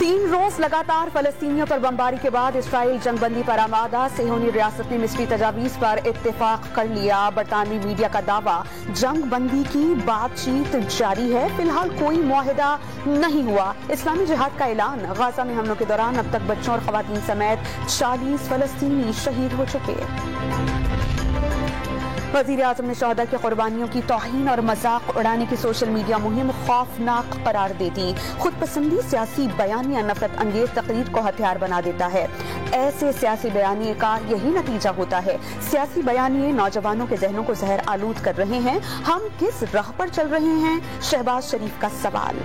3 روز لگاتار فلسطینیوں پر بمباری کے بعد اسرائیل جنگ بندی پر آمادہ. صہیونی ریاست نے مصری تجاویز پر اتفاق کر لیا. برطانوی میڈیا کا دعویٰ جنگ بندی کی بات چیت جاری ہے. فی الحال کوئی معاہدہ نہیں ہوا. اسلامی جہاد کا اعلان. غزہ میں حملوں کے دوران اب تک بچوں اور خواتین سمیت 40 فلسطینی شہید ہو چکے. وزیر اعظم نے شہداء کی قربانیوں کی توہین اور مذاق اڑانے کی سوشل میڈیا مہم خوفناک قرار دے دی. خود پسندی سیاسی بیانیہ نفرت انگیز تقریر کو ہتھیار بنا دیتا ہے. ایسے سیاسی بیانیے کا یہی نتیجہ ہوتا ہے. سیاسی بیانیے نوجوانوں کے ذہنوں کو زہر آلود کر رہے ہیں. ہم کس راہ پر چل رہے ہیں؟ شہباز شریف کا سوال.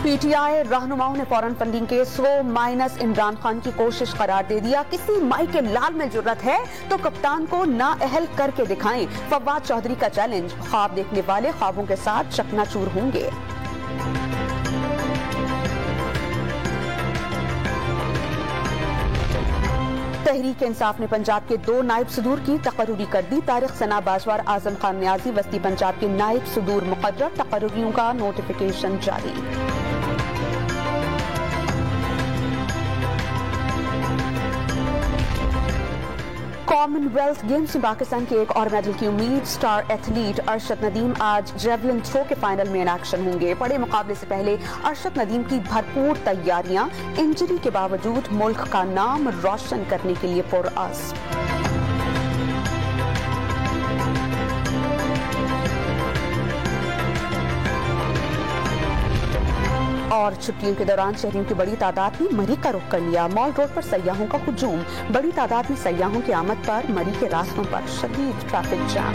پی ٹی آئی رہنماؤں نے فورن فنڈنگ کیس کو مائنس عمران خان کی کوشش قرار دے دیا. کسی مائی کے لال میں جرت ہے تو کپتان کو نااہل کر کے دکھائیں. فواد چودھری کا چیلنج. خواب دیکھنے والے خوابوں کے ساتھ چکنا چور ہوں گے. تحریک انصاف نے پنجاب کے 2 نائب صدور کی تقرری کر دی. طارق ثنا بازوار اعظم خان نیازی وسطی پنجاب کے نائب صدور مقرر. تقرریوں کا نوٹیفیکیشن جاری. کامن ویلتھ گیمز میں پاکستان کے ایک اور میڈل کی امید. سٹار ایتھلیٹ ارشد ندیم آج جیولن تھرو کے فائنل میں ان ایکشن ہوں گے. بڑے مقابلے سے پہلے ارشد ندیم کی بھرپور تیاریاں. انجری کے باوجود ملک کا نام روشن کرنے کے لیے پرعزم. اور چھٹیوں کے دوران شہریوں کی بڑی تعداد نے مری کا رخ کر لیا. مال روڈ پر سیاحوں کا ہجوم. بڑی تعداد میں سیاحوں کی آمد پر مری کے راستوں پر شدید ٹریفک جام.